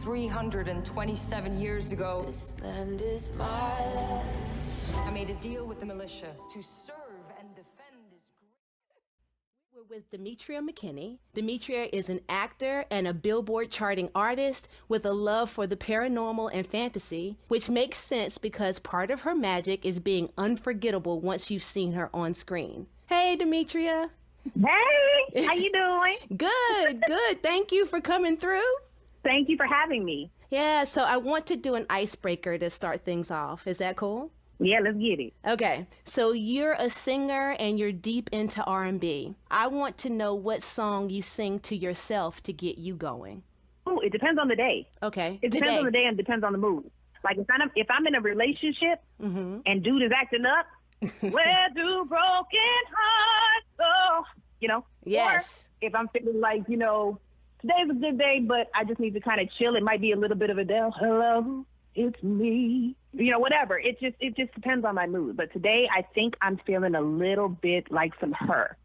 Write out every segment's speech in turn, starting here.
327 years ago, this land is mine. I made a deal with the militia to serve and defend this great... We're with Demetria McKinney. Demetria is an actor and a Billboard charting artist with a love for the paranormal and fantasy, which makes sense because part of her magic is being unforgettable once you've seen her on screen. Hey, Demetria. Hey, how you doing? Good. Thank you for coming through. Thank you for having me. Yeah, so I want to do an icebreaker to start things off. Is that cool? Yeah, let's get it. Okay, so you're a singer and you're deep into R&B. I want to know what song you sing to yourself to get you going. Oh, it depends on the day. Okay. It depends on the day and depends on the mood. Like if I'm in a relationship and dude is acting up, where do broken hearts go? You know? Yes. Or if I'm feeling like, today's a good day, but I just need to kind of chill. It might be a little bit of a hello, it's me. Whatever. It just depends on my mood. But today, I think I'm feeling a little bit like some Her.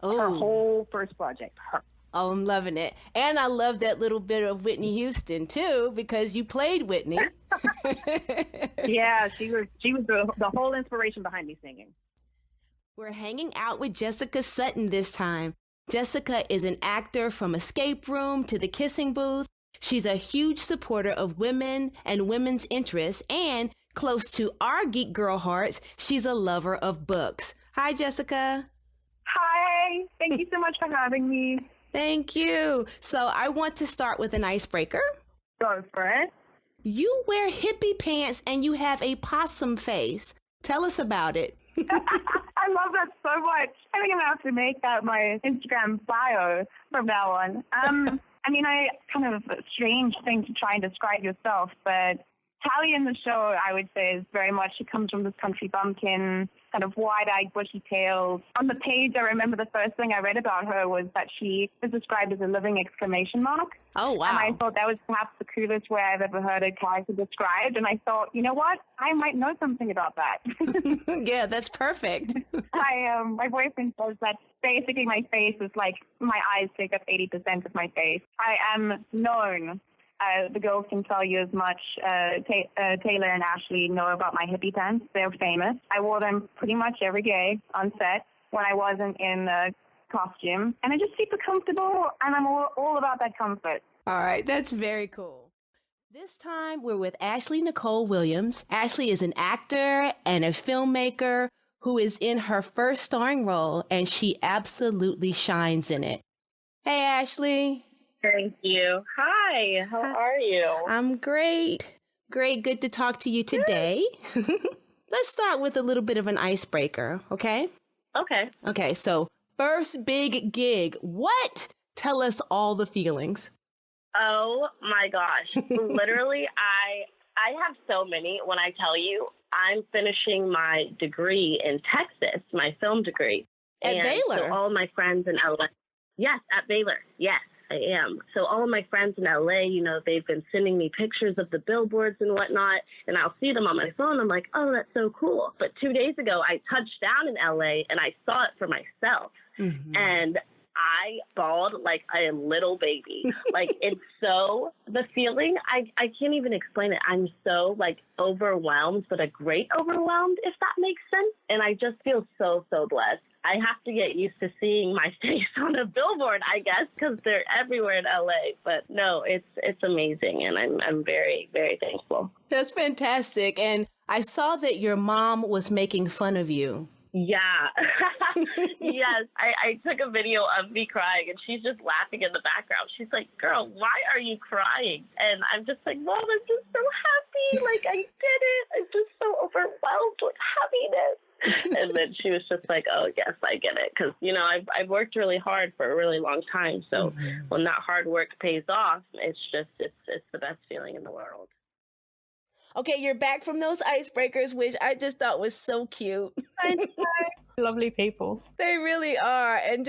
Ooh. Her whole first project, Her. Oh, I'm loving it. And I love that little bit of Whitney Houston, too, because you played Whitney. Yeah, she was the whole inspiration behind me singing. We're hanging out with Jessica Sutton this time. Jessica is an actor from Escape Room to The Kissing Booth. She's a huge supporter of women and women's interests, and close to our Geek Girl hearts, she's a lover of books. Hi, Jessica. Hi. Thank you so much for having me. Thank you. So I want to start with an icebreaker. Go for it. You wear hippie pants and you have a possum face. Tell us about it. I love that so much. I think I'm going to have to make that my Instagram bio from now on. I kind of a strange thing to try and describe yourself, but Tally in the show, I would say, is very much, she comes from this country bumpkin, kind of wide-eyed, bushy tails. On the page, I remember the first thing I read about her was that she is described as a living exclamation mark. Oh, wow. And I thought that was perhaps the coolest way I've ever heard a character described. And I thought, you know what? I might know something about that. Yeah, that's perfect. My boyfriend says that basically my face is like my eyes take up 80% of my face. I am known. The girls can tell you as much. Taylor and Ashley know about my hippie pants. They're famous. I wore them pretty much every day on set when I wasn't in costume. And they're just super comfortable, and I'm all about that comfort. All right, that's very cool. This time, we're with Ashley Nicole Williams. Ashley is an actor and a filmmaker who is in her first starring role, and she absolutely shines in it. Hey, Ashley. Thank you. Hi, how are you? I'm great. Good to talk to you today. Let's start with a little bit of an icebreaker, okay? Okay, so first big gig. What? Tell us all the feelings. Oh my gosh. Literally, I have so many. When I tell you, I'm finishing my degree in Texas, my film degree. At Baylor? So all my friends in LA. Yes, at Baylor. Yes, I am. So all of my friends in LA, they've been sending me pictures of the billboards and whatnot, and I'll see them on my phone. I'm like, oh, that's so cool. But 2 days ago, I touched down in LA and I saw it for myself. Mm-hmm. And I bawled like a little baby. It's so, the feeling, I can't even explain it. I'm so overwhelmed, but a great overwhelmed, if that makes sense. And I just feel so, so blessed. I have to get used to seeing my face on a billboard, I guess, because they're everywhere in LA. But no, it's amazing, and I'm very, very thankful. That's fantastic. And I saw that your mom was making fun of you. Yeah. Yes. I took a video of me crying, and she's just laughing in the background. She's like, girl, why are you crying? And I'm just like, Mom, I'm just so happy. I did it. I'm just so overwhelmed with happiness. And then she was just like, oh, yes, I get it. Because, I've worked really hard for a really long time. So when that hard work pays off, it's the best feeling in the world. Okay, you're back from those icebreakers, which I just thought was so cute. Lovely people. They really are. And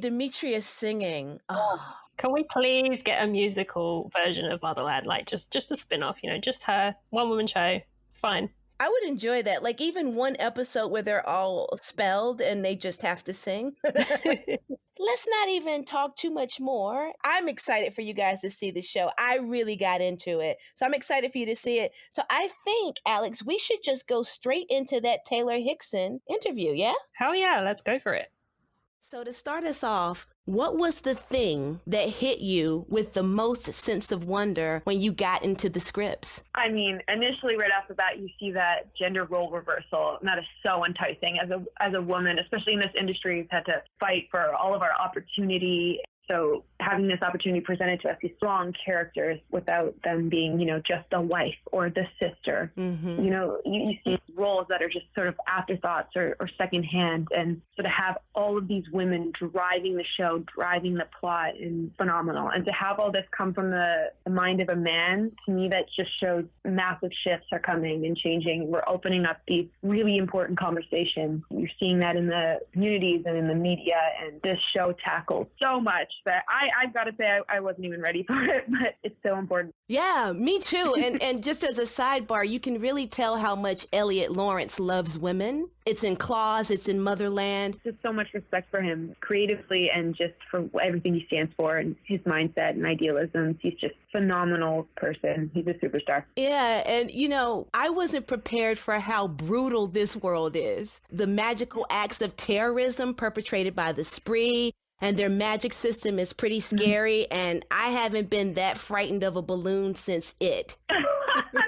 Demetria singing. Oh. Can we please get a musical version of Motherland? Just a spin-off, just her, one-woman show. It's fine. I would enjoy that. Like even one episode where they're all spelled and they just have to sing. Let's not even talk too much more. I'm excited for you guys to see the show. I really got into it. So I'm excited for you to see it. So I think, Alex, we should just go straight into that Taylor Hickson interview, yeah? Hell yeah, let's go for it. So to start us off, what was the thing that hit you with the most sense of wonder when you got into the scripts? I mean, initially right off the bat, you see that gender role reversal, and that is so enticing. As a woman, especially in this industry, we've had to fight for all of our opportunity. So having this opportunity presented to us, these strong characters without them being, just a wife or the sister, you see roles that are just sort of afterthoughts or secondhand. And so to have all of these women driving the show, driving the plot is phenomenal. And to have all this come from the mind of a man, to me, that just shows massive shifts are coming and changing. We're opening up these really important conversations. You're seeing that in the communities and in the media. And this show tackles so much that I've got to say I wasn't even ready for it, but it's so important. Yeah, me too. And just as a sidebar, you can really tell how much Elliot Lawrence loves women. It's in Claws, it's in Motherland. Just so much respect for him creatively and just for everything he stands for and his mindset and idealisms. He's just a phenomenal person. He's a superstar. Yeah, and I wasn't prepared for how brutal this world is. The magical acts of terrorism perpetrated by the Spree, and their magic system is pretty scary, and I haven't been that frightened of a balloon since It.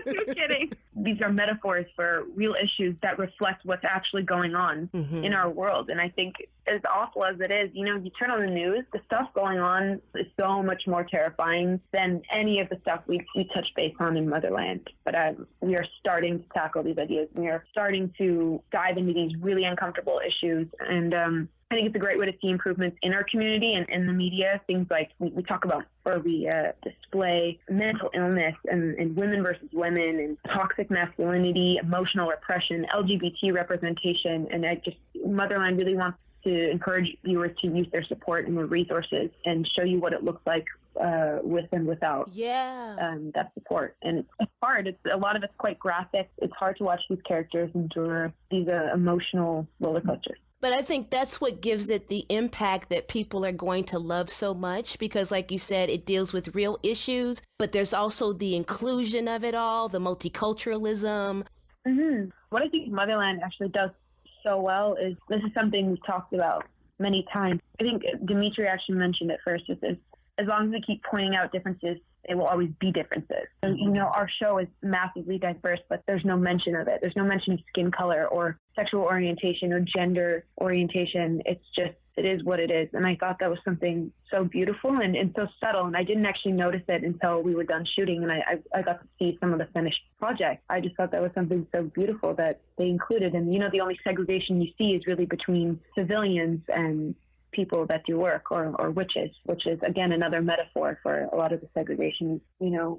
You're kidding. These are metaphors for real issues that reflect what's actually going on in our world. And I think as awful as it is, you turn on the news, the stuff going on is so much more terrifying than any of the stuff we touch base on in Motherland. But we are starting to tackle these ideas. We are starting to dive into these really uncomfortable issues. And I think it's a great way to see improvements in our community and in the media. Things like we talk about, or we display mental illness and women versus women and toxic masculinity, emotional repression, LGBT representation. And Motherland really wants to encourage viewers to use their support and their resources and show you what it looks like with and without that support. And it's hard. A lot of it's quite graphic. It's hard to watch these characters endure these emotional roller coasters. But I think that's what gives it the impact that people are going to love so much because, like you said, it deals with real issues, but there's also the inclusion of it all, the multiculturalism. Mm-hmm. What I think Motherland actually does so well is, this is something we've talked about many times. I think Demetria actually mentioned it first, is as long as we keep pointing out differences, there will always be differences. And, our show is massively diverse, but there's no mention of it. There's no mention of skin color or sexual orientation or gender orientation. It is what it is. And I thought that was something so beautiful and so subtle. And I didn't actually notice it until we were done shooting and I got to see some of the finished project. I just thought that was something so beautiful that they included. And, the only segregation you see is really between civilians and people that do work or witches, which is, again, another metaphor for a lot of the segregation.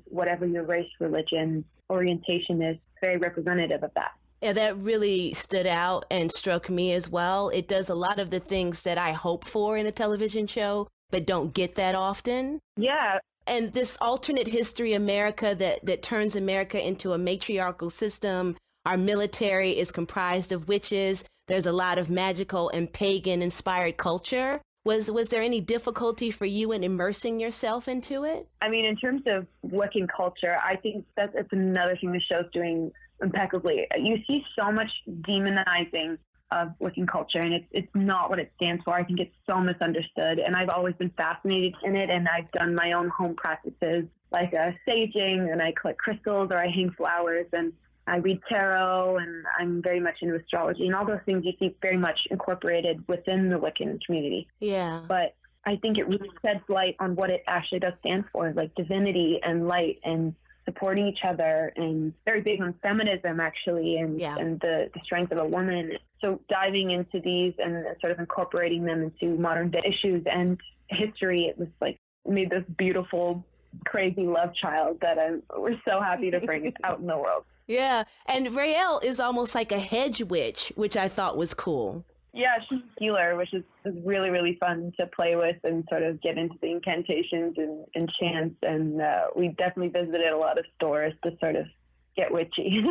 Whatever your race, religion, orientation is, very representative of that. Yeah, that really stood out and struck me as well. It does a lot of the things that I hope for in a television show, but don't get that often. Yeah. And this alternate history America that turns America into a matriarchal system. Our military is comprised of witches. There's a lot of magical and pagan-inspired culture. Was there any difficulty for you in immersing yourself into it? I mean, in terms of Wiccan culture, I think that's another thing the show's doing impeccably. You see so much demonizing of Wiccan culture, and it's not what it stands for. I think it's so misunderstood, and I've always been fascinated in it, and I've done my own home practices, like saging, and I collect crystals, or I hang flowers, and I read tarot, and I'm very much into astrology, and all those things you see very much incorporated within the Wiccan community. Yeah. But I think it really sheds light on what it actually does stand for, like divinity and light and supporting each other, and very big on feminism, actually, and the strength of a woman. So diving into these and sort of incorporating them into modern day issues and history, it was like made this beautiful, crazy love child that we're so happy to bring out in the world. Yeah, and Raelle is almost like a hedge witch, which I thought was cool. Yeah, she's a healer, which is really, really fun to play with and sort of get into the incantations and chants. And we definitely visited a lot of stores to sort of get witchy.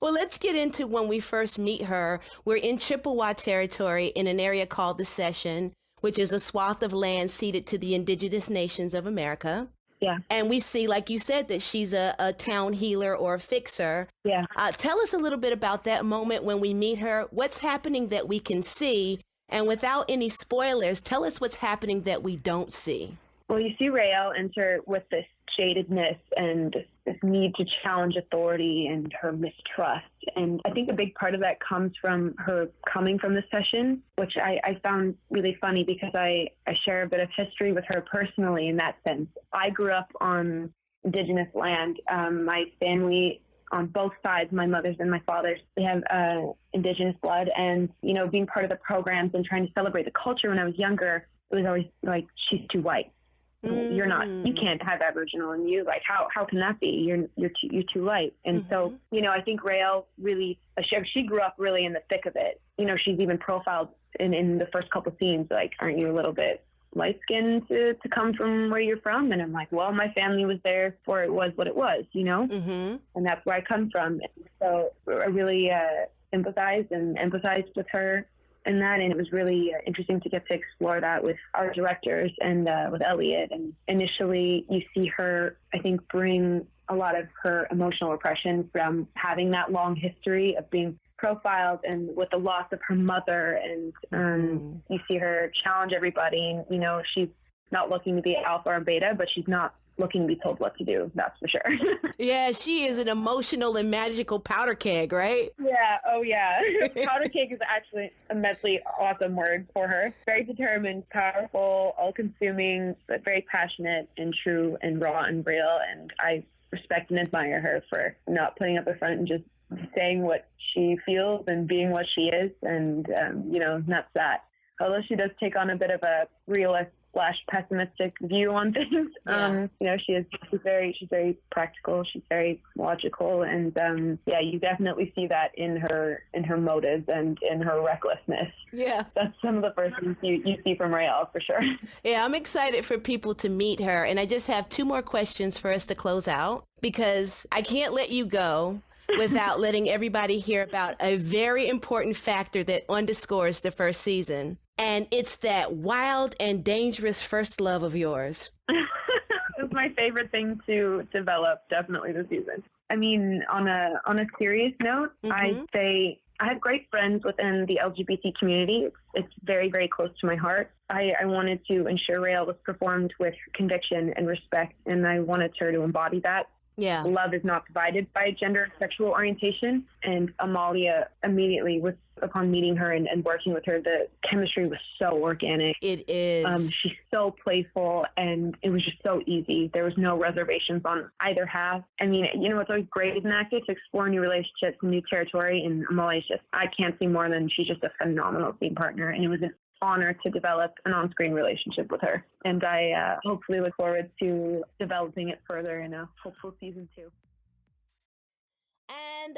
Well, let's get into when we first meet her. We're in Chippewa territory in an area called the Session, which is a swath of land ceded to the indigenous nations of America. Yeah. And we see, like you said, that she's a town healer or a fixer. Yeah. Tell us a little bit about that moment when we meet her. What's happening that we can see? And without any spoilers, tell us what's happening that we don't see. Well, you see Raelle enter with this jadedness and this need to challenge authority and her mistrust. And I think a big part of that comes from her coming from the Session, which I found really funny because I share a bit of history with her personally in that sense. I grew up on indigenous land. My family on both sides, my mother's and my father's, they have indigenous blood. And, you know, being part of the programs and trying to celebrate the culture when I was younger, it was always like, she's too white. You're not, you can't have Aboriginal in you. Like, how can that be? You're too light. And so, you know, I think Raelle really, she grew up really in the thick of it. You know, she's even profiled in the first couple scenes, like, aren't you a little bit light-skinned to come from where you're from? And I'm like, well, my family was there before it was what it was, you know? And that's where I come from. And so I really empathized with her in that, and it was really interesting to get to explore that with our directors and with Elliot. And initially, you see her, I think, bring a lot of her emotional repression from having that long history of being profiled and with the loss of her mother. And you see her challenge everybody. You know, she's not looking to be alpha or beta, but she's not looking to be told what to do. That's for sure. Yeah, she is an emotional and magical powder keg, right? Yeah. Oh, yeah. Powder keg is actually an immensely awesome word for her. Very determined, powerful, all-consuming, but very passionate and true and raw and real. And I respect and admire her for not putting up a front and just saying what she feels and being what she is. And, you know, that's that. Although she does take on a bit of a realist / pessimistic view on things. You know, she's very practical. She's very logical, and you definitely see that in her motives and in her recklessness. Yeah, that's some of the first things you see from Raelle for sure. Yeah, I'm excited for people to meet her, and I just have 2 more questions for us to close out because I can't let you go without letting everybody hear about a very important factor that underscores the first season. And it's that wild and dangerous first love of yours. It's my favorite thing to develop, definitely, this season. I mean, on a serious note, I'd say I have great friends within the LGBT community. It's very, very close to my heart. I wanted to ensure Raelle was performed with conviction and respect, and I wanted her to embody that. Yeah. Love is not divided by gender and sexual orientation. And Amalia immediately, upon meeting her and working with her, the chemistry was so organic. It is. She's so playful, and it was just so easy. There was no reservations on either half. I mean, you know, it's always great as an actor to explore new relationships and new territory. And Amalia's just, I can't see more than she's just a phenomenal scene partner. And it was an honor to develop an on-screen relationship with her. And I hopefully look forward to developing it further in a hopeful season 2. And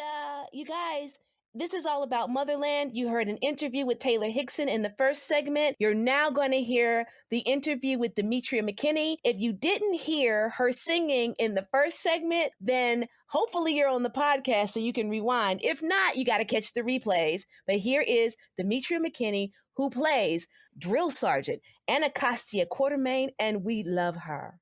you guys, this is all about Motherland. You heard an interview with Taylor Hickson in the first segment. You're now going to hear the interview with Demetria McKinney. If you didn't hear her singing in the first segment, then hopefully you're on the podcast so you can rewind. If not, you got to catch the replays. But here is Demetria McKinney, who plays Drill Sergeant Anacostia Quartermain, and we love her.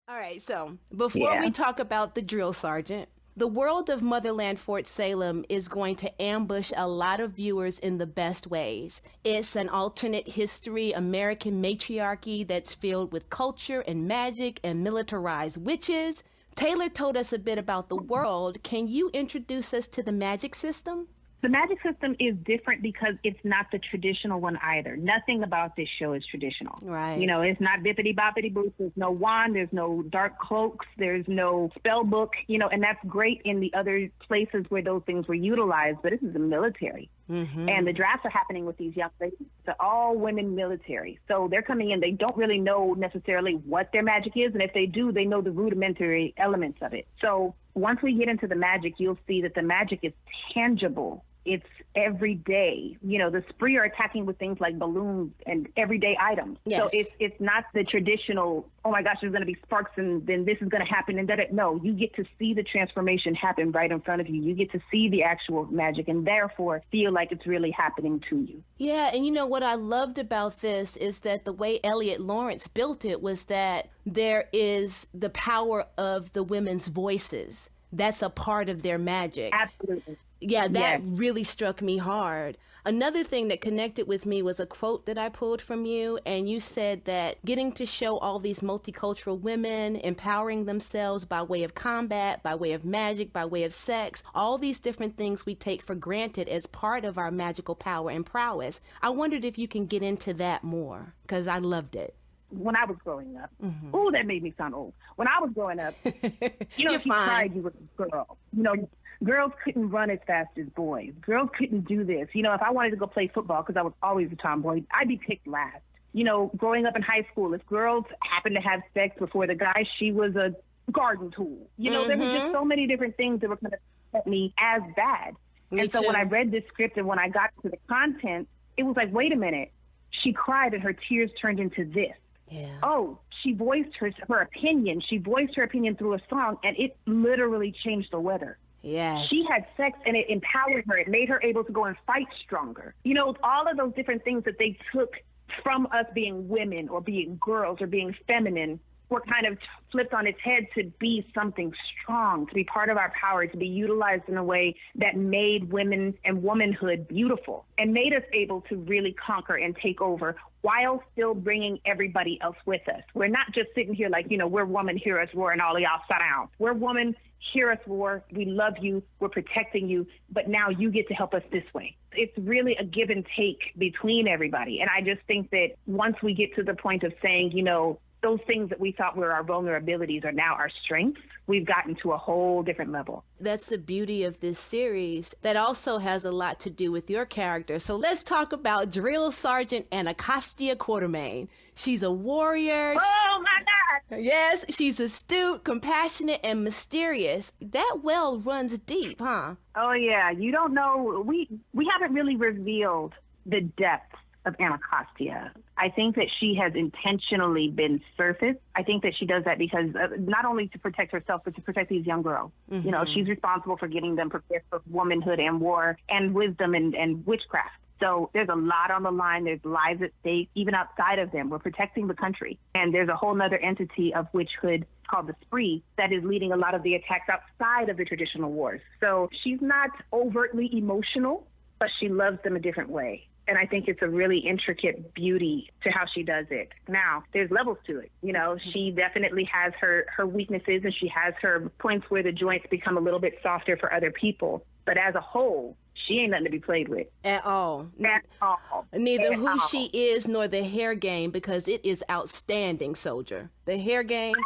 All right, so before we talk about the Drill Sergeant, the world of Motherland Fort Salem is going to ambush a lot of viewers in the best ways. It's an alternate history American matriarchy that's filled with culture and magic and militarized witches. Taylor told us a bit about the world. Can you introduce us to the magic system? The magic system is different because it's not the traditional one either. Nothing about this show is traditional. Right. You know, it's not bippity boppity boots. There's no wand. There's no dark cloaks. There's no spell book, you know, and that's great in the other places where those things were utilized. But this is the military. And the drafts are happening with these young ladies. They're all women military. So they're coming in. They don't really know necessarily what their magic is. And if they do, they know the rudimentary elements of it. So once we get into the magic, you'll see that the magic is tangible. It's every day. You know, the spree are attacking with things like balloons and everyday items. Yes. So it's not the traditional, oh my gosh, there's going to be sparks and then this is going to happen and that. No, you get to see the transformation happen right in front of you. You get to see the actual magic and therefore feel like it's really happening to you. Yeah, and you know what I loved about this is that the way Elliot Lawrence built it was that there is the power of the women's voices. That's a part of their magic. Absolutely. Yeah, that Yes. really struck me hard. Another thing that connected with me was a quote that I pulled from you, and you said that getting to show all these multicultural women empowering themselves by way of combat, by way of magic, by way of sex, all these different things we take for granted as part of our magical power and prowess. I wondered if you can get into that more, because I loved it. When I was growing up, ooh, that made me sound old. When I was growing up, you know, You're if you fine. cried, you were a girl. You know, girls couldn't run as fast as boys. Girls couldn't do this. You know, if I wanted to go play football, because I was always a tomboy, I'd be picked last. You know, growing up in high school, if girls happened to have sex before the guys, she was a garden tool. You know, there were just so many different things that were going to affect me as bad. Me and so too. when I read this script and when I got to the content, it was like, wait a minute. She cried and her tears turned into this. Yeah. Oh, she voiced her opinion. She voiced her opinion through a song, and it literally changed the weather. Yes. She had sex, and it empowered her. It made her able to go and fight stronger. You know, all of those different things that they took from us being women or being girls or being feminine were kind of flipped on its head to be something strong, to be part of our power, to be utilized in a way that made women and womanhood beautiful and made us able to really conquer and take over while still bringing everybody else with us. We're not just sitting here like, you know, we're woman, hear us roar, and all of y'all sit down. We're woman, hear us roar, we love you, we're protecting you, but now you get to help us this way. It's really a give and take between everybody. And I just think that once we get to the point of saying, you know, those things that we thought were our vulnerabilities are now our strengths, we've gotten to a whole different level. That's the beauty of this series. That also has a lot to do with your character. So let's talk about Drill Sergeant Anacostia Quartermain. She's a warrior. Oh, my God. Yes, she's astute, compassionate, and mysterious. That well runs deep, huh? Oh, yeah. You don't know. We haven't really revealed the depth of Anacostia. I think that she has intentionally been surfaced. I think that she does that because not only to protect herself, but to protect these young girls. You know, she's responsible for getting them prepared for womanhood and war and wisdom and witchcraft. So there's a lot on the line. There's lives at stake, even outside of them. We're protecting the country. And there's a whole other entity of witchhood called the Spree that is leading a lot of the attacks outside of the traditional wars. So she's not overtly emotional, but she loves them a different way. And I think it's a really intricate beauty to how she does it. Now, there's levels to it. You know, she definitely has her weaknesses and she has her points where the joints become a little bit softer for other people. But as a whole, she ain't nothing to be played with. At all. At all. Neither At who all. she is nor the hair game, because it is outstanding, Soldier. The hair game,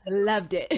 loved it.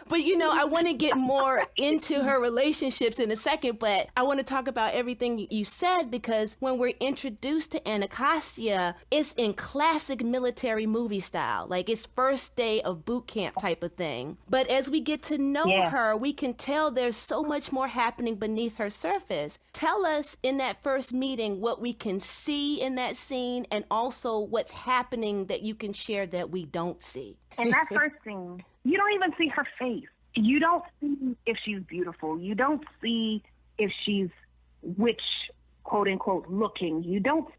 But, you know, I want to get more into her relationships in a second, but I want to talk about everything you said, because when we're introduced to Anacostia, it's in classic military movie style, like it's first day of boot camp type of thing. But as we get to know her, we can tell there's so much more happening beneath her surface. Tell us in that first meeting what we can see in that scene and also what's happening that you can share that we don't see. And that first scene, you don't even see her face. You don't see if she's beautiful. You don't see if she's witch, quote unquote, looking. You don't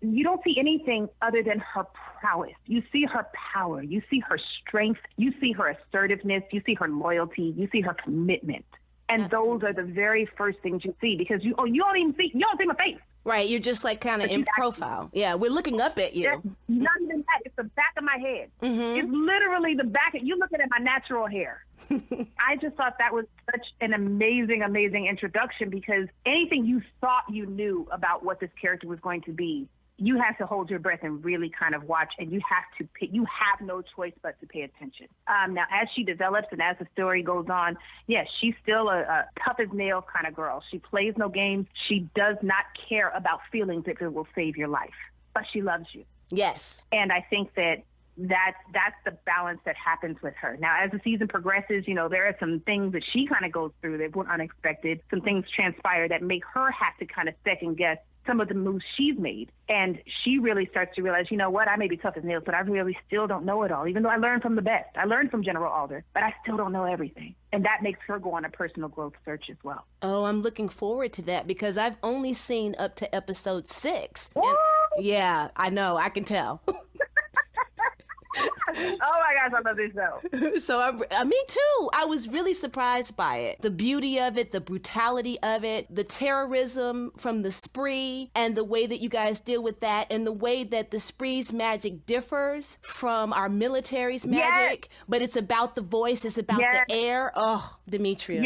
see anything other than her prowess. You see her power. You see her strength. You see her assertiveness. You see her loyalty. You see her commitment. And Absolutely. those are the very first things you see, because you don't see my face. Right, you're just like kind of in profile. Yeah, we're looking up at you. Not even that. It's the back of my head. Mm-hmm. It's literally the back. You're looking at my natural hair. I just thought that was such an amazing, amazing introduction, because anything you thought you knew about what this character was going to be, you have to hold your breath and really kind of watch, and you have no choice but to pay attention. Now, as she develops and as the story goes on, yes, she's still a tough as nails kind of girl. She plays no games. She does not care about feelings if it will save your life, but she loves you. Yes. And I think that that's the balance that happens with her. Now, as the season progresses, you know, there are some things that she kind of goes through that were unexpected. Some things transpire that make her have to kind of second guess some of the moves she's made. And she really starts to realize, you know what, I may be tough as nails, but I really still don't know it all, even though I learned from the best. I learned from General Alder, but I still don't know everything. And that makes her go on a personal growth search as well. Oh, I'm looking forward to that because I've only seen up to episode 6. Yeah, I know. I can tell. Oh my gosh, I love this show. So me too. I was really surprised by it. The beauty of it, the brutality of it, the terrorism from the spree, and the way that you guys deal with that, and the way that the spree's magic differs from our military's magic. Yes. But it's about the voice, it's about the air. Oh, Demetria.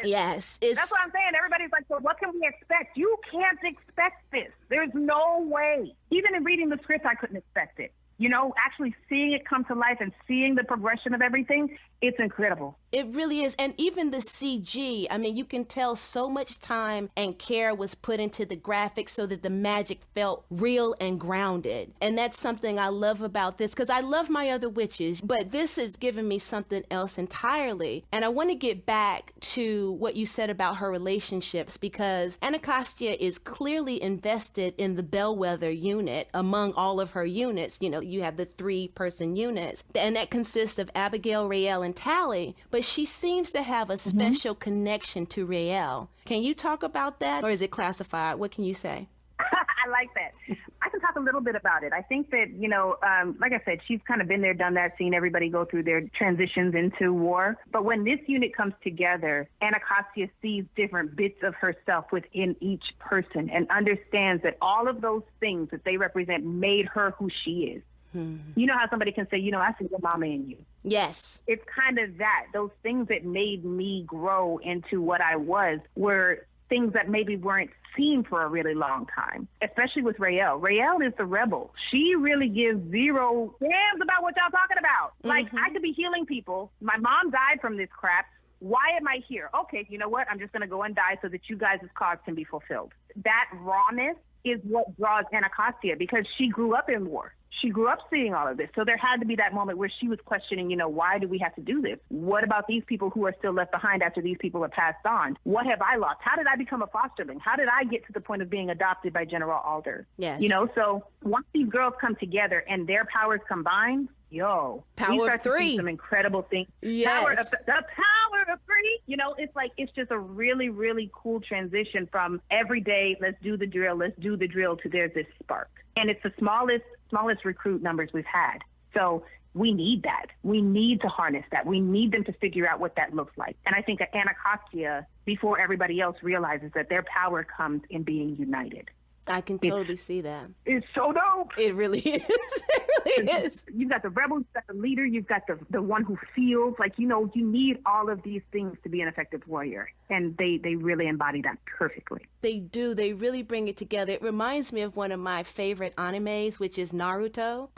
Yes. That's what I'm saying. Everybody's like, well, what can we expect? You can't expect this. There's no way. Even in reading the script, I couldn't expect it. You know, actually seeing it come to life and seeing the progression of everything, it's incredible. It really is. And even the CG, I mean, you can tell so much time and care was put into the graphics so that the magic felt real and grounded. And that's something I love about this, because I love my other witches, but this has given me something else entirely. And I want to get back to what you said about her relationships, because Anacostia is clearly invested in the bellwether unit among all of her units. You know, you have the 3-person units, and that consists of Abigail, Raelle, and Tally, but she seems to have a special connection to Raelle. Can you talk about that, or is it classified? What can you say? I like that. I can talk a little bit about it. I think that, you know, like I said, she's kind of been there, done that, seen everybody go through their transitions into war. But when this unit comes together, Anacostia sees different bits of herself within each person and understands that all of those things that they represent made her who she is. You know how somebody can say, you know, I see your mama in you. Yes. It's kind of that. Those things that made me grow into what I was were things that maybe weren't seen for a really long time, especially with Raelle. Raelle is the rebel. She really gives zero damns about what y'all talking about. Like, I could be healing people. My mom died from this crap. Why am I here? Okay, you know what? I'm just going to go and die so that you guys' cause can be fulfilled. That rawness is what draws Anacostia, because she grew up in war. She grew up seeing all of this. So there had to be that moment where she was questioning, you know, why do we have to do this? What about these people who are still left behind after these people are passed on? What have I lost? How did I become a fosterling? How did I get to the point of being adopted by General Alder? Yes. You know, so once these girls come together and their powers combine, Power of 3. To see some incredible things. Yes. The power of 3. You know, it's like, it's just a really, really cool transition from every day, let's do the drill, to there's this spark. And it's the smallest recruit numbers we've had. So we need that. We need to harness that. We need them to figure out what that looks like. And I think Anacostia, before everybody else realizes that their power comes in being united. I can totally see that. It's so dope. It really is. It really is. You've got the rebel, you've got the leader, you've got the one who feels. Like, you know, you need all of these things to be an effective warrior. And they really embody that perfectly. They do. They really bring it together. It reminds me of one of my favorite animes, which is Naruto.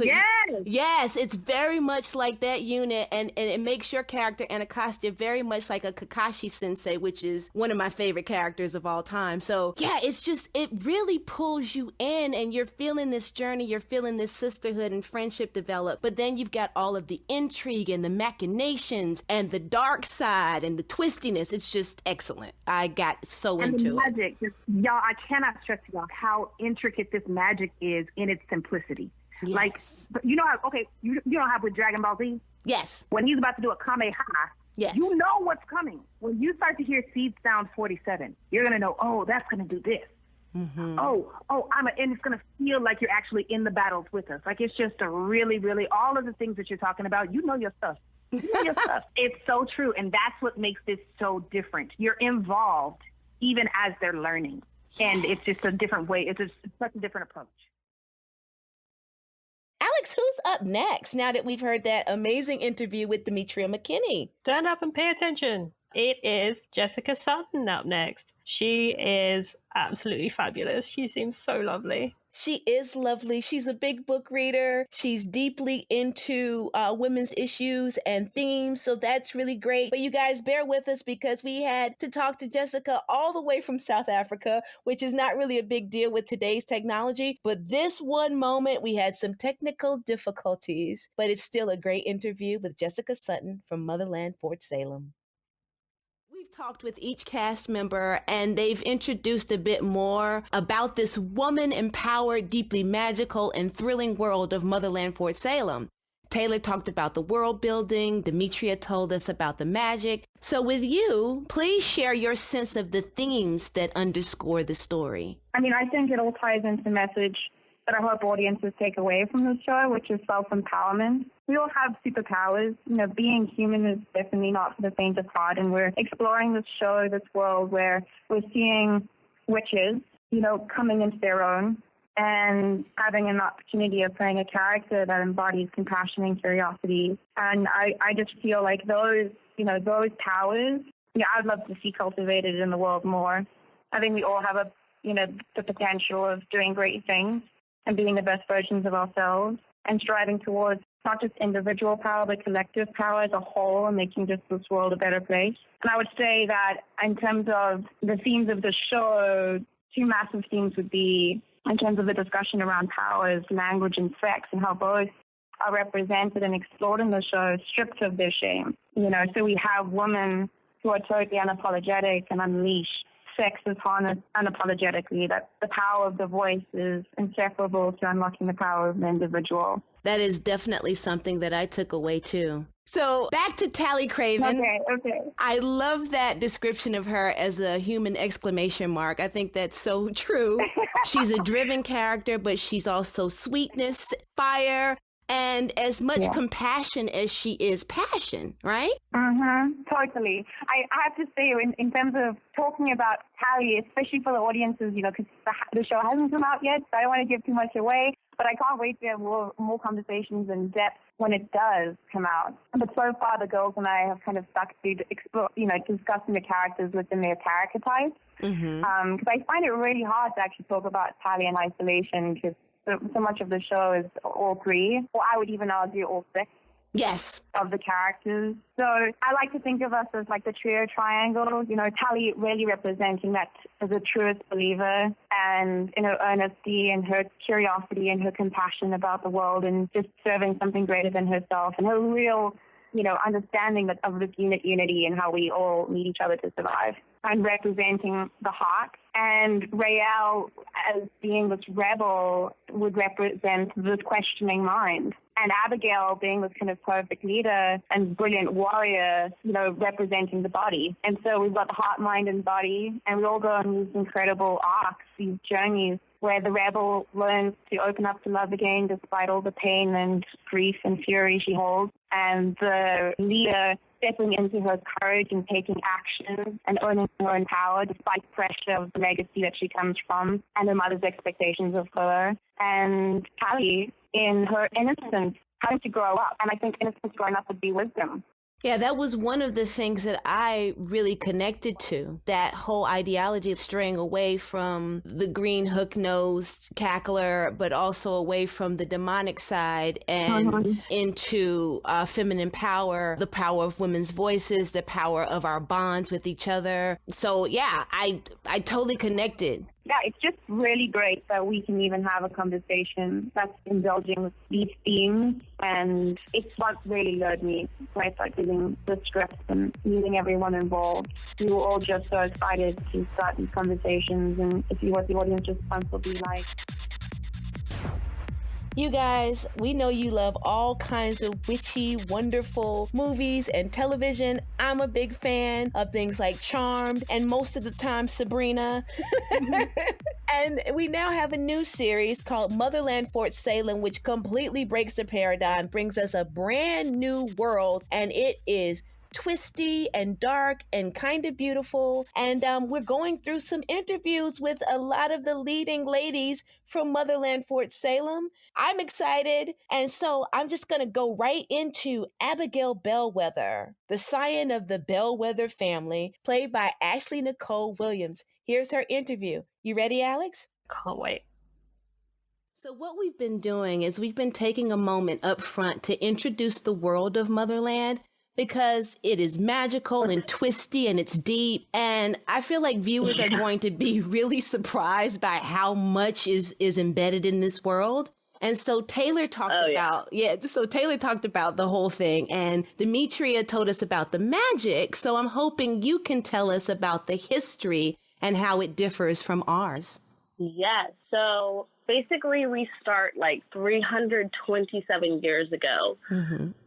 Yes, it's very much like that unit, and it makes your character, Anacostia, very much like a Kakashi sensei, which is one of my favorite characters of all time. So, yeah, it's just, it really pulls you in, and you're feeling this journey, you're feeling this sisterhood and friendship develop, but then you've got all of the intrigue and the machinations and the dark side and the twistiness. It's just excellent. I got so into it. And the magic, y'all, I cannot stress to y'all how intricate this magic is in its simplicity. Yes. Like, you know how, you know how with Dragon Ball Z? Yes. When he's about to do a Kamehameha, yes, you know what's coming. When you start to hear Seed Sound 47, you're going to know, oh, that's going to do this. Mm-hmm. And it's going to feel like you're actually in the battles with us. Like, it's just a really, really, all of the things that you're talking about, you know your stuff. You know your stuff. It's so true. And that's what makes this so different. You're involved even as they're learning. Yes. And it's just a different way. It's such a different approach. Alex, who's up next now that we've heard that amazing interview with Demetria McKinney? Stand up and pay attention. It is Jessica Sutton up next. She is absolutely fabulous. She seems so lovely. She is lovely. She's a big book reader. She's deeply into women's issues and themes, so that's really great. But you guys bear with us because we had to talk to Jessica all the way from South Africa, which is not really a big deal with today's technology. But this one moment, we had some technical difficulties, but it's still a great interview with Jessica Sutton from Motherland, Fort Salem. We've talked with each cast member and they've introduced a bit more about this woman-empowered, deeply magical and thrilling world of Motherland, Fort Salem. Taylor talked about the world building. Demetria told us about the magic. So with you, please share your sense of the themes that underscore the story. I mean, I think it all ties into the message that I hope audiences take away from the show, which is self-empowerment. We all have superpowers. You know, being human is definitely not for the faint of heart, and we're exploring this show, this world where we're seeing witches, you know, coming into their own and having an opportunity of playing a character that embodies compassion and curiosity. And I just feel like those powers, I'd love to see cultivated in the world more. I think we all have the potential of doing great things and being the best versions of ourselves and striving towards not just individual power, but collective power as a whole and making just this world a better place. And I would say that in terms of the themes of the show, two massive themes would be in terms of the discussion around powers, language, and sex, and how both are represented and explored in the show, stripped of their shame. You know, so we have women who are totally unapologetic and unleash. Sex is harnessed unapologetically, that the power of the voice is inseparable to unlocking the power of the individual. That is definitely something that I took away too. So back to Tally Craven. Okay. I love that description of her as a human exclamation mark. I think that's so true. She's a driven character, but she's also sweetness, fire, and as much compassion as she is passion, right? Totally. I have to say, in terms of talking about Tally, especially for the audiences, you know, because the show hasn't come out yet, so I don't want to give too much away, but I can't wait to have more conversations in depth when it does come out. But so far, the girls and I have kind of stuck to explore, discussing the characters within their character types. Because I find it really hard to actually talk about Tally in isolation because so much of the show is all three, or I would even argue all six. Yes. Of the characters. So I like to think of us as like the trio triangle, you know, Tally really representing that as a truest believer and in her honesty and her curiosity and her compassion about the world and just serving something greater than herself and her real, understanding of this unity and how we all need each other to survive. And representing the heart. And Raelle, as being this rebel, would represent this questioning mind. And Abigail, being this kind of perfect leader and brilliant warrior, representing the body. And so we've got the heart, mind, and body. And we all go on these incredible arcs, these journeys, where the rebel learns to open up to love again despite all the pain and grief and fury she holds. And the leader stepping into her courage and taking action and owning her own power despite the pressure of the legacy that she comes from and her mother's expectations of her. And Tally, in her innocence, having to grow up. And I think innocence growing up would be wisdom. Yeah, that was one of the things that I really connected to, that whole ideology of straying away from the green hook-nosed cackler, but also away from the demonic side and into feminine power, the power of women's voices, the power of our bonds with each other. So yeah, I totally connected. Yeah, it's just really great that we can even have a conversation that's indulging with these themes. And it's what really lured me when I started reading the script and meeting everyone involved. We were all just so excited to start these conversations and to see what the audience response will be like. You guys, we know you love all kinds of witchy, wonderful movies and television. I'm a big fan of things like Charmed and most of the time Sabrina. And we now have a new series called Motherland, Fort Salem, which completely breaks the paradigm, brings us a brand new world, and it is twisty and dark and kind of beautiful. And we're going through some interviews with a lot of the leading ladies from Motherland, Fort Salem. I'm excited. And so I'm just going to go right into Abigail Bellwether, the scion of the Bellwether family, played by Ashley Nicole Williams. Here's her interview. You ready, Alex? Can't wait. So what we've been doing is we've been taking a moment up front to introduce the world of Motherland because it is magical and twisty and it's deep. And I feel like viewers are going to be really surprised by how much is embedded in this world. And so Taylor talked Taylor talked about the whole thing, and Demetria told us about the magic. So I'm hoping you can tell us about the history and how it differs from ours. Yes. So basically, we start like 327 years ago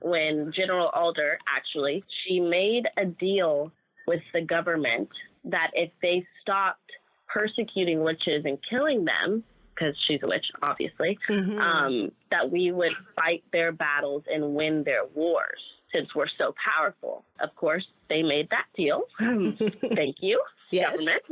when General Alder, actually, she made a deal with the government that if they stopped persecuting witches and killing them, because she's a witch, obviously, that we would fight their battles and win their wars since we're so powerful. Of course, they made that deal. Thank you. Yes. Government.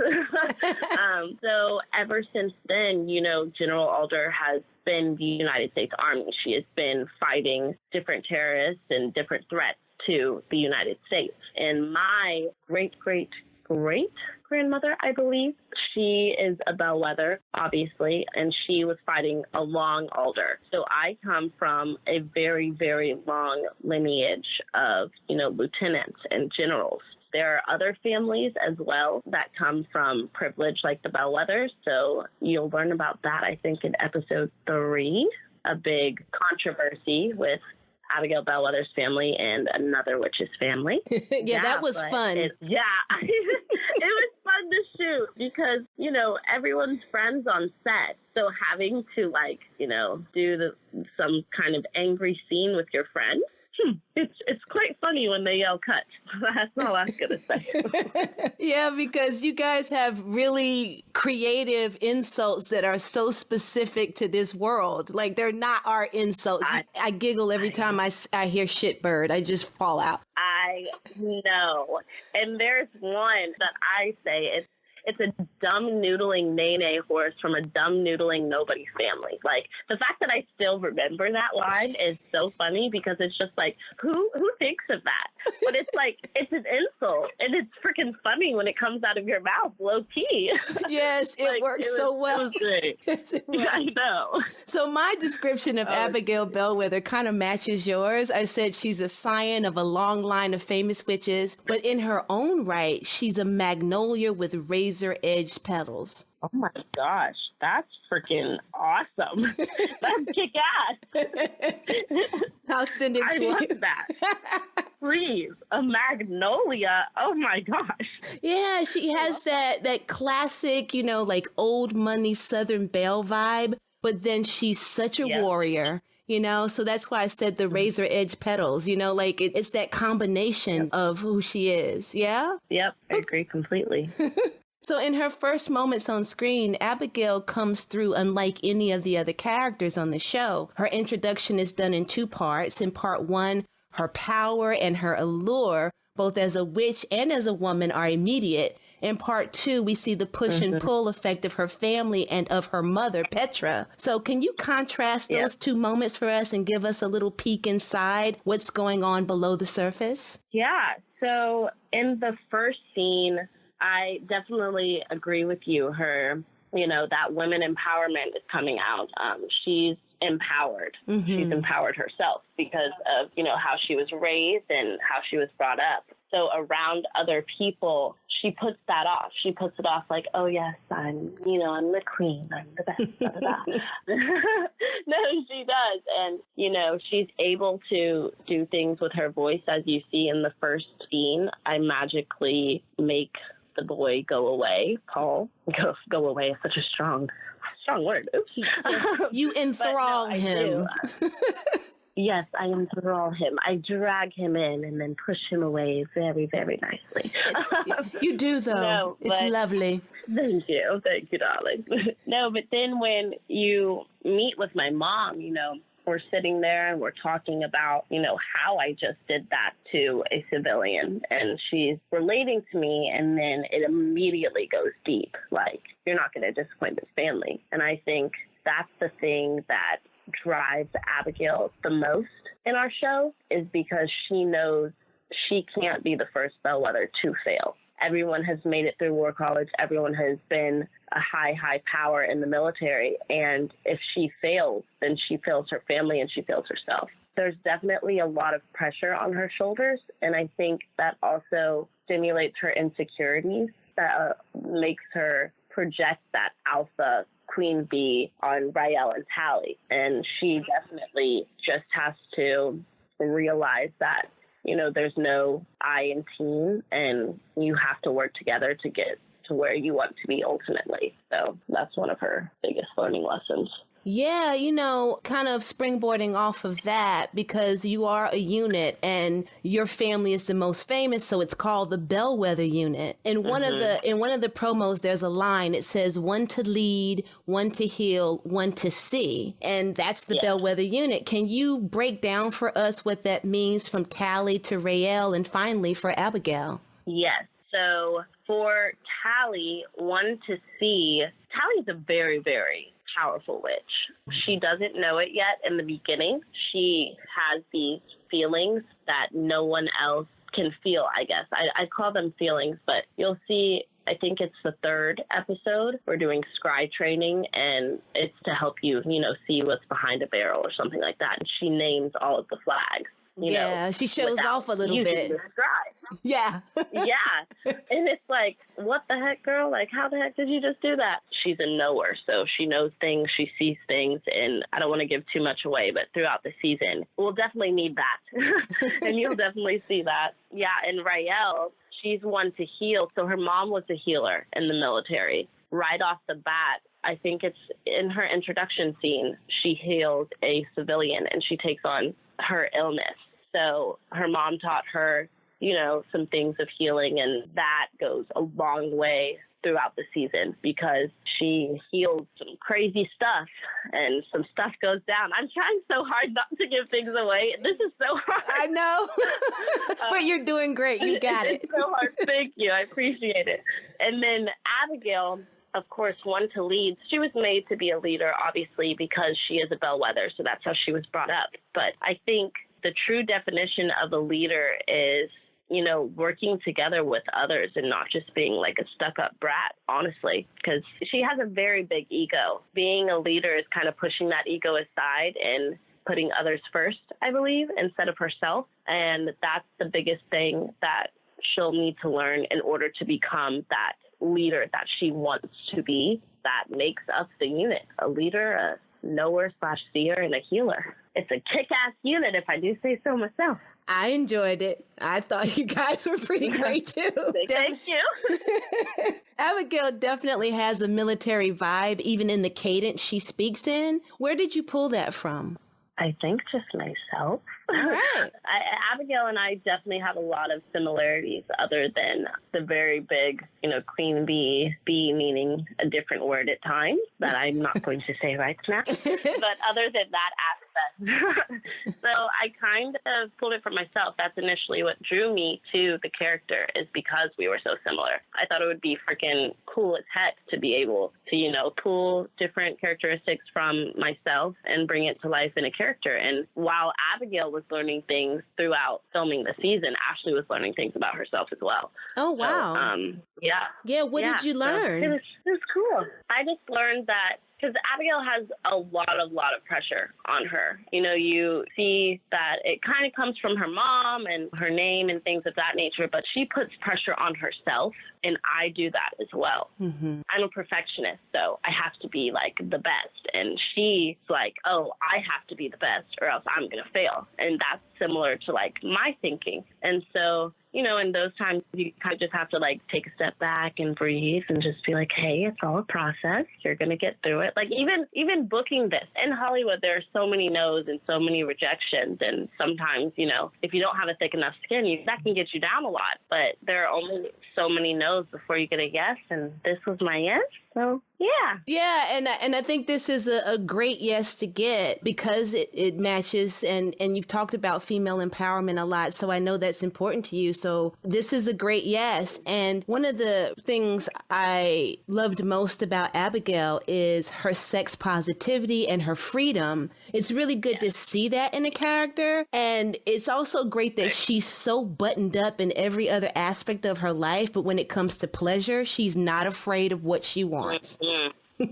So ever since then, you know, General Alder has been the United States Army. She has been fighting different terrorists and different threats to the United States. And my great-great-great-grandmother, I believe, she is a Bellwether, obviously, and she was fighting along Alder. So I come from a very, very long lineage of, you know, lieutenants and generals. There are other families as well that come from privilege like the Bellwethers. So you'll learn about that, I think, in episode 3, a big controversy with Abigail Bellwether's family and another witch's family. That was fun. It was fun to shoot because, you know, everyone's friends on set. So having to, like, you know, do some kind of angry scene with your friend, it's quite funny when they yell cut. That's all I was going to say. Yeah, because you guys have really creative insults that are so specific to this world. Like, they're not our insults. I giggle every time I hear shitbird. I just fall out. I know. And there's one that I say, it's a dumb noodling nene horse from a dumb noodling nobody family. Like, the fact that I still remember that line is so funny because it's just like, who thinks of that? But it's like, it's an insult, and it's freaking funny when it comes out of your mouth, low key. Yes, it works so well. Yes, I know. So my description of Abigail Bellwether kind of matches yours. I said she's a scion of a long line of famous witches, but in her own right, she's a magnolia with razor-edged petals. Oh my gosh, that's freaking awesome. That's kick-ass. I'll send it to you. I love that. Please, a magnolia. Oh my gosh. Yeah, she has that classic, you know, like old money Southern belle vibe, but then she's such a warrior. You know, so that's why I said the razor edge petals, you know, like it's that combination of who she is. Yeah? Yep, I agree completely. So in her first moments on screen, Abigail comes through unlike any of the other characters on the show. Her introduction is done in 2 parts. In part 1, her power and her allure, both as a witch and as a woman, are immediate. In part 2, we see the push and pull effect of her family and of her mother, Petra. So can you contrast those 2 moments for us and give us a little peek inside what's going on below the surface? Yeah. So in the first scene, I definitely agree with you. Her, you know, that women empowerment is coming out. She's empowered. She's empowered herself because of, you know, how she was raised and how she was brought up. So around other people, she puts that off. She puts it off like, oh, yes, I'm the queen. I'm the best. Blah, blah, blah. No, she does. And, you know, she's able to do things with her voice. As you see in the first scene, I magically make the boy go away. Paul, go away is such a strong word. Oops. Yes, you enthrall him. Yes, I enthrall him. I drag him in and then push him away very, very nicely. You do, though. No, it's lovely. Thank you, darling. No, but then when you meet with my mom, you know, we're sitting there and we're talking about, you know, how I just did that to a civilian, and she's relating to me, and then it immediately goes deep, like, you're not going to disappoint this family. And I think that's the thing that drives Abigail the most in our show, is because she knows she can't be the first bellwether to fail. Everyone has made it through war college. Everyone has been a high power in the military. And if she fails, then she fails her family and she fails herself. There's definitely a lot of pressure on her shoulders. And I think that also stimulates her insecurities, that makes her project that alpha queen bee on Raelle and Tally. And she definitely just has to realize that, you know, there's no I in team, and you have to work together to get to where you want to be ultimately. So that's one of her biggest learning lessons. Yeah, you know, kind of springboarding off of that, because you are a unit and your family is the most famous, so it's called the Bellwether Unit. In one of the promos, there's a line. It says, one to lead, one to heal, one to see. And that's the Bellwether Unit. Can you break down for us what that means from Tally to Raelle and finally for Abigail? Yes. So for Tally, one to see, Tally's a very, very powerful witch. She doesn't know it yet in the beginning. She has these feelings that no one else can feel, I guess. I call them feelings, but you'll see, I think it's the 3rd episode. We're doing scry training, and it's to help you, you know, see what's behind a barrel or something like that. And she names all of the flags. You know, she shows off a little bit. Yeah. Yeah. And it's like, what the heck, girl? Like, how the heck did you just do that? She's a knower, so she knows things, she sees things, and I don't want to give too much away, but throughout the season, we'll definitely need that. And you'll definitely see that. Yeah, and Raelle, she's one to heal. So her mom was a healer in the military. Right off the bat, I think it's in her introduction scene, she heals a civilian and she takes on her illness. So her mom taught her, you know, some things of healing, and that goes a long way throughout the season because she heals some crazy stuff and some stuff goes down. I'm trying so hard not to give things away. This is so hard. I know. But you're doing great. You got it. It's so hard. Thank you. I appreciate it. And then Abigail, of course, one to lead. She was made to be a leader, obviously, because she is a bellwether. So that's how she was brought up. But I think the true definition of a leader is, you know, working together with others and not just being like a stuck-up brat, honestly, because she has a very big ego. Being a leader is kind of pushing that ego aside and putting others first, I believe, instead of herself. And that's the biggest thing that she'll need to learn in order to become that leader that she wants to be. That makes us the unit, a leader, a knower/seer, and a healer. It's a kick-ass unit, if I do say so myself. I enjoyed it. I thought you guys were pretty great, too. Thank you. Abigail definitely has a military vibe, even in the cadence she speaks in. Where did you pull that from? I think just myself. All right. Abigail and I definitely have a lot of similarities other than the very big, you know, queen bee meaning a different word at times that I'm not going to say right now. But other than that aspect. So I kind of pulled it from myself. That's initially what drew me to the character, is because we were so similar. I thought it would be freaking cool as heck to be able to, you know, pull different characteristics from myself and bring it to life in a character. And while Abigail was learning things throughout filming the season, Ashley was learning things about herself as well. Oh, wow. So, yeah. What did you learn? So it was cool. I just learned that because Abigail has a lot of pressure on her. You know, you see that it kind of comes from her mom and her name and things of that nature, but she puts pressure on herself, and I do that as well. Mm-hmm. I'm a perfectionist, so I have to be, like, the best. And she's like, oh, I have to be the best or else I'm going to fail. And that's similar to, like, my thinking. And so, you know, in those times, you kind of just have to, like, take a step back and breathe and just be like, hey, it's all a process. You're going to get through it. Like, even booking this in Hollywood, there are so many no's and so many rejections. And sometimes, you know, if you don't have a thick enough skin, that can get you down a lot. But there are only so many no's before you get a yes. And this was my yes. So yeah. Yeah, and I think this is a great yes to get because it matches and you've talked about female empowerment a lot, so I know that's important to you. So this is a great yes. And one of the things I loved most about Abigail is her sex positivity and her freedom. It's really good to see that in a character. And it's also great that she's so buttoned up in every other aspect of her life, but when it comes to pleasure, she's not afraid of what she wants. She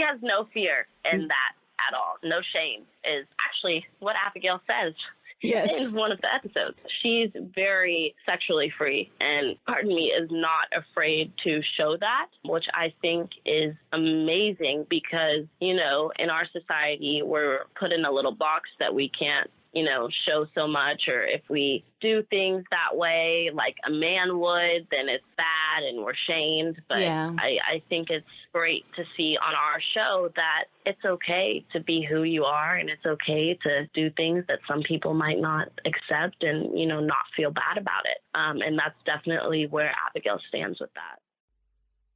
has no fear in that at all. No shame is actually what Abigail says. Yes. In one of the episodes. She's very sexually free and, pardon me, is not afraid to show that, which I think is amazing because, you know, in our society, we're put in a little box that we can't, you know, show so much, or if we do things that way like a man would, then it's bad and we're shamed. But yeah. I think it's great to see on our show that it's okay to be who you are and it's okay to do things that some people might not accept and, you know, not feel bad about it. And that's definitely where Abigail stands with that.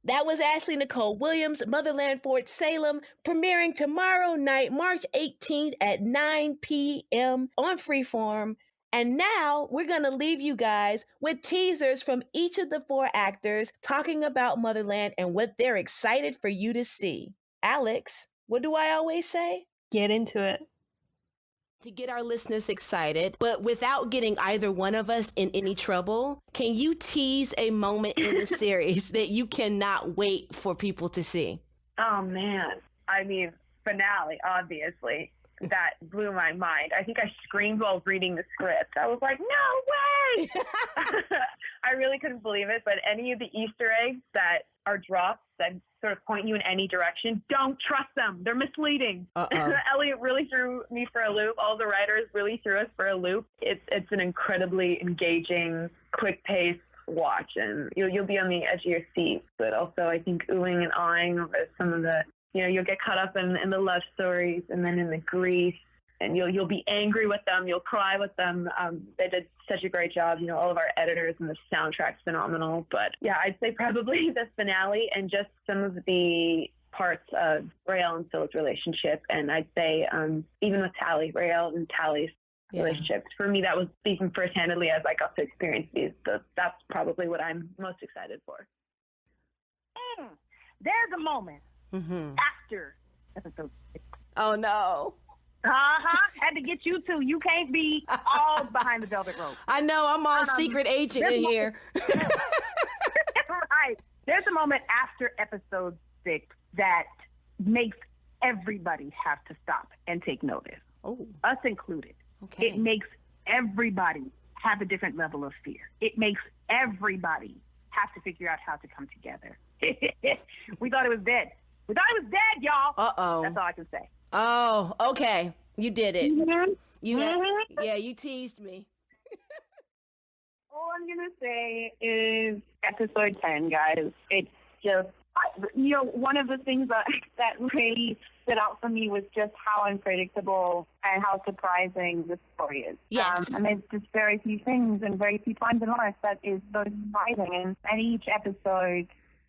That was Ashley Nicole Williams, Motherland Fort Salem, premiering tomorrow night, March 18th at 9 p.m. on Freeform. And now we're going to leave you guys with teasers from each of the 4 actors talking about Motherland and what they're excited for you to see. Alex, what do I always say? Get into it. To get our listeners excited, but without getting either one of us in any trouble, can you tease a moment in the series that you cannot wait for people to see? Oh, man. I mean, finale, obviously. That blew my mind. I think I screamed while reading the script. I was like, no way! I really couldn't believe it, but any of the Easter eggs that are dropped that sort of point you in any direction, don't trust them. They're misleading. Elliot really threw me for a loop. All the writers really threw us for a loop. It's an incredibly engaging, quick-paced watch, and you'll be on the edge of your seat. But also, I think oohing and ahhing over some of the, you know, you'll get caught up in the love stories and then in the grief, and you'll be angry with them. You'll cry with them. They did such a great job. You know, all of our editors, and the soundtrack's phenomenal. But yeah, I'd say probably the finale and just some of the parts of Raelle and Phil's relationship. And I'd say even with Raelle and Tally's relationships, for me, that was speaking first-handedly as I got to experience these. So that's probably what I'm most excited for. There's a moment after episode 6. Oh, no. Had to get you too. You can't be all behind the velvet rope. I know. I'm all secret agent in here. Right. There's a moment after episode 6 that makes everybody have to stop and take notice. Oh. Us included. Okay. It makes everybody have a different level of fear. It makes everybody have to figure out how to come together. We thought it was dead. We thought it was dead, y'all. Uh-oh. That's all I can say. Oh, okay. You did it. Mm-hmm. You teased me. All I'm going to say is episode 10, guys. It's just, you know, one of the things that really stood out for me was just how unpredictable and how surprising the story is. Yes. And there's just very few things and very few times in life that is so surprising. And each episode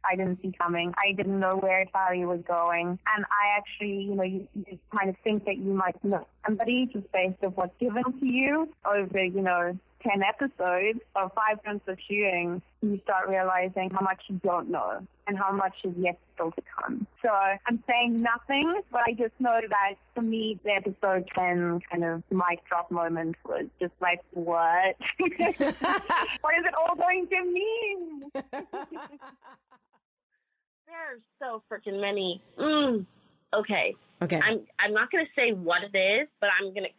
I didn't see coming. I didn't know where Tally was going. And I actually, you know, you kind of think that you might know somebody just based on what's given to you over, you know, 10 episodes or 5 months of shooting. You start realizing how much you don't know and how much is yet still to come. So I'm saying nothing, but I just know that for me, the episode 10 kind of mic drop moment was just like, what? What is it all going to mean? There are so freaking many. Okay. I'm not gonna say what it is, but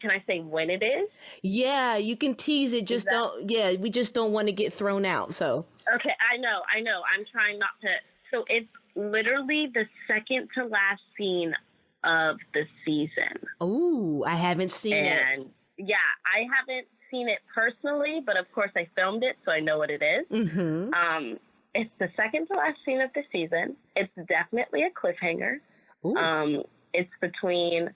can I say when it is? Yeah, you can tease it. Just don't. Yeah, we just don't want to get thrown out. So. Okay, I know. I'm trying not to. So it's literally the second to last scene of the season. Ooh, I haven't seen it. And yeah, I haven't seen it personally, but of course I filmed it, so I know what it is. Mm-hmm. It's the second to last scene of the season. It's definitely a cliffhanger. Ooh. It's between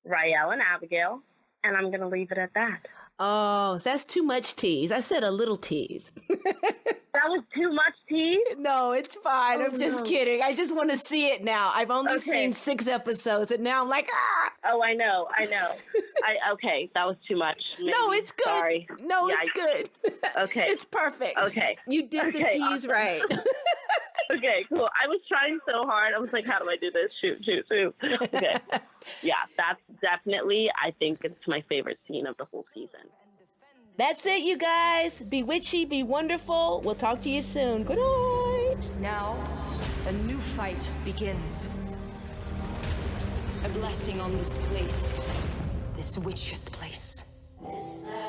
Raelle and Abigail, and I'm going to leave it at that. Oh, that's too much tease. I said a little tease. That was too much tea? No, it's fine. I'm just kidding. I just want to see it now. I've only seen 6 episodes, and now I'm like, ah! Oh, I know. Okay, that was too much. Maybe. No, it's good. Sorry. No, it's good. Okay. It's perfect. Okay. You did the tease awesome. right. Okay, cool. I was trying so hard. I was like, how do I do this? Shoot. Okay. Yeah, that's definitely, I think it's my favorite scene of the whole season. That's it, you guys. Be witchy, be wonderful. We'll talk to you soon. Good night. Now, a new fight begins. A blessing on this place. This witch's place. This land